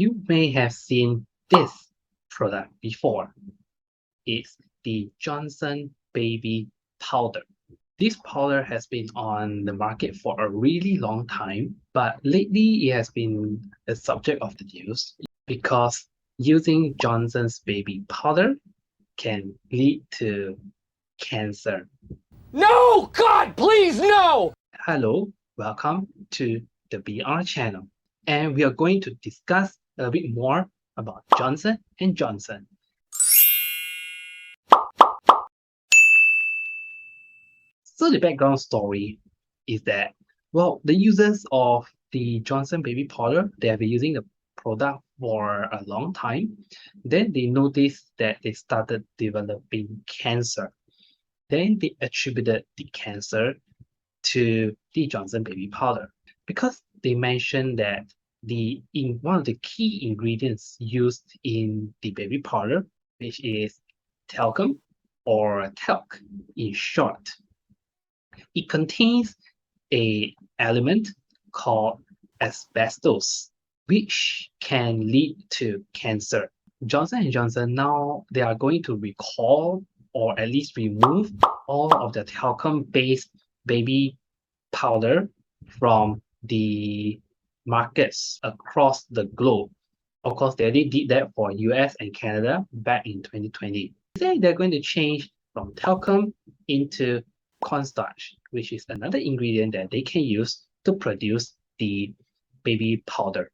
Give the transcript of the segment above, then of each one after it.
You may have seen this product before. It's the Johnson Baby Powder. This powder has been on the market for a really long time, but lately it has been the subject of the news because using Johnson's Baby Powder can lead to cancer. No! God, please, no! Hello, welcome to the BR channel, and we are going to discuss a bit more about Johnson & Johnson. So the background story is that, well, the users of the Johnson Baby Powder, they have been using the product for a long time. Then they noticed that they started developing cancer. Then they attributed the cancer to the Johnson Baby Powder because they mentioned that in one of the key ingredients used in the baby powder, which is talcum or talc in short, it contains a element called asbestos, which can lead to cancer. Johnson & Johnson now, they are going to recall or at least remove all of the talcum-based baby powder from the markets across the globe. Of course, they already did that for US and Canada back in 2020. They're going to change from talcum into cornstarch, which is another ingredient that they can use to produce the baby powder.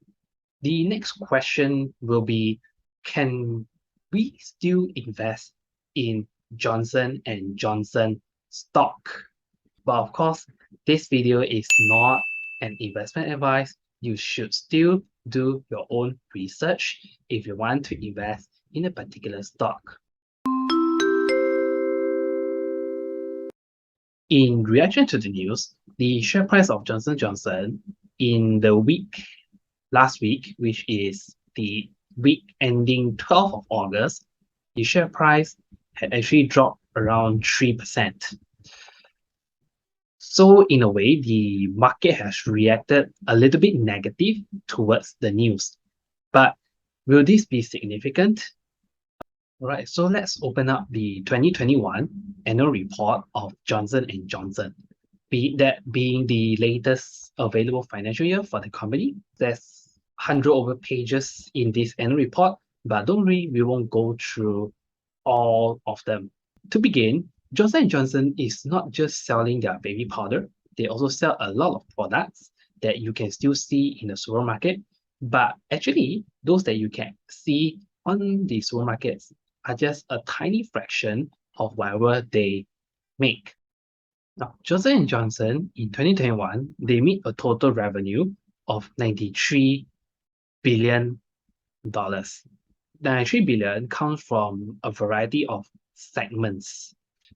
The next question will be, can we still invest in Johnson & Johnson stock? But of course, this video is not an investment advice. You should still do your own research if you want to invest in a particular stock. In reaction to the news, the share price of Johnson & Johnson in the last week, which is the week ending 12th of August, the share price had actually dropped around 3%. So in a way, the market has reacted a little bit negative towards the news. But will this be significant? All right, so let's open up the 2021 annual report of Johnson & Johnson. That being the latest available financial year for the company. There's 100 over pages in this annual report, but don't worry, we won't go through all of them. To begin, Johnson & Johnson is not just selling their baby powder. They also sell a lot of products that you can still see in the supermarket. But actually, those that you can see on the supermarkets are just a tiny fraction of whatever they make. Now, Johnson & Johnson in 2021, they made a total revenue of $93 billion. $93 billion comes from a variety of segments.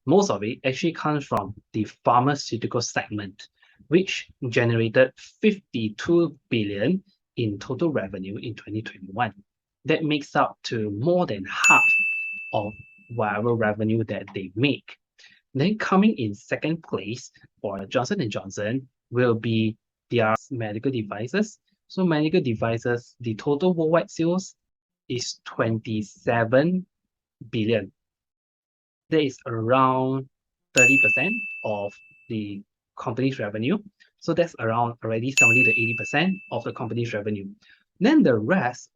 Most of it actually comes from the pharmaceutical segment, which generated $52 billion in total revenue in 2021. That makes up to more than half of whatever revenue that they make. Then coming in second place for Johnson & Johnson will be their medical devices. So medical devices, the total worldwide sales is 27 billion. That is around 30% of the company's revenue. So that's around already 70 to 80% of the company's revenue. Then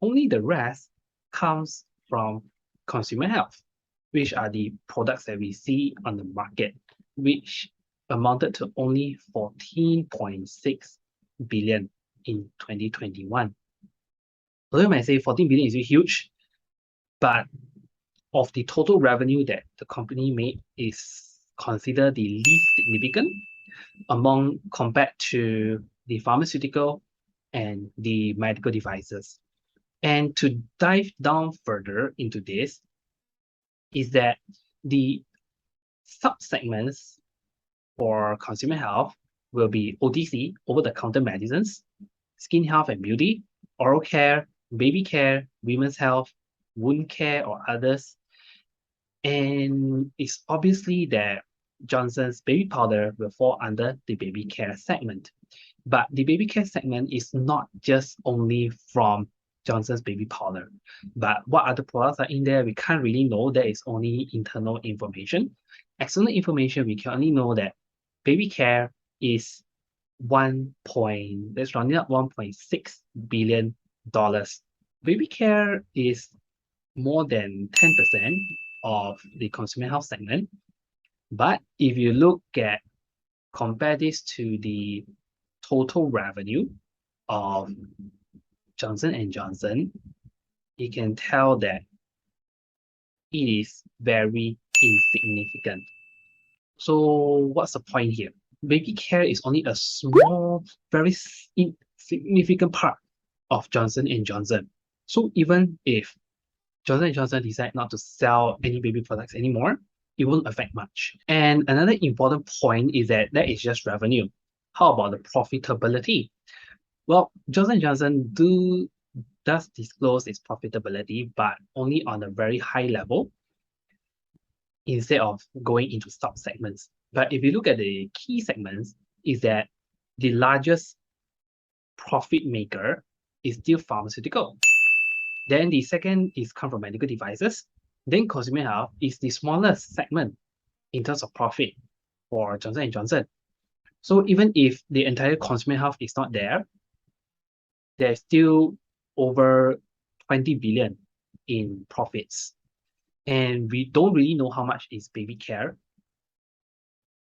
only the rest comes from consumer health, which are the products that we see on the market, which amounted to only 14.6 billion in 2021. So you might say 14 billion is huge, but of the total revenue that the company made is considered the least significant compared to the pharmaceutical and the medical devices. And to dive down further into this is that the sub-segments for consumer health will be OTC, over-the-counter medicines, skin health and beauty, oral care, baby care, women's health, wound care, or others. And it's obviously that Johnson's baby powder will fall under the baby care segment. But the baby care segment is not just only from Johnson's baby powder. But what other products are in there, we can't really know. That is only internal information. External information, we can only know that baby care is let's round it up, $1.6 billion. Baby care is more than 10% of the consumer health segment. But if you compare this to the total revenue of Johnson & Johnson, you can tell that it is very insignificant. So what's the point here? Baby care is only a small, very insignificant part of Johnson & Johnson. So even if Johnson & Johnson decide not to sell any baby products anymore, it won't affect much. And another important point is that is just revenue. How about the profitability? Well, Johnson & Johnson does disclose its profitability, but only on a very high level instead of going into sub-segments. But if you look at the key segments, is that the largest profit maker is still pharmaceutical. Then the second is come from medical devices. Then consumer health is the smallest segment in terms of profit for Johnson & Johnson. So even if the entire consumer health is not there, there's still over 20 billion in profits. And we don't really know how much is baby care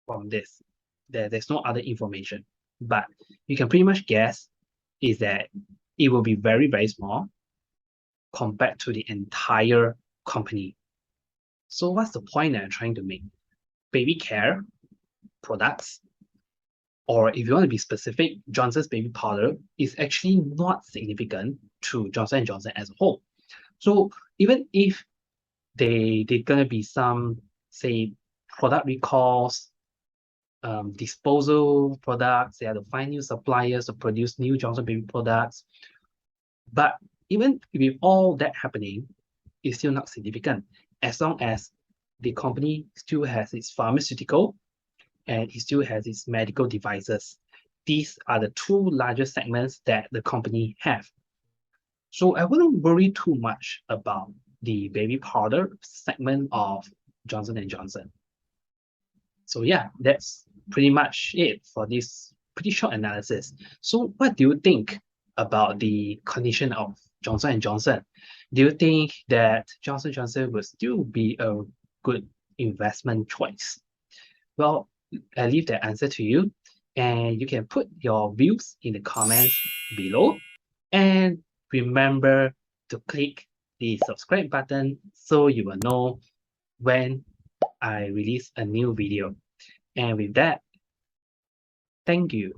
from this. There's no other information. But you can pretty much guess is that it will be very, very small compared to the entire company. So what's the point that I'm trying to make? Baby care products, or if you want to be specific, Johnson's baby powder is actually not significant to Johnson & Johnson as a whole. So even if they're gonna be some, say, product recalls, disposal products, they have to find new suppliers to produce new Johnson baby products. But even with all that happening, it's still not significant as long as the company still has its pharmaceutical and it still has its medical devices. These are the two largest segments that the company have. So I wouldn't worry too much about the baby powder segment of Johnson & Johnson. So yeah, that's pretty much it for this pretty short analysis. So what do you think about the condition of Johnson & Johnson? Do you think that Johnson & Johnson will still be a good investment choice? Well, I leave that answer to you, and you can put your views in the comments below. And remember to click the subscribe button so you will know when I release a new video. And with that, thank you.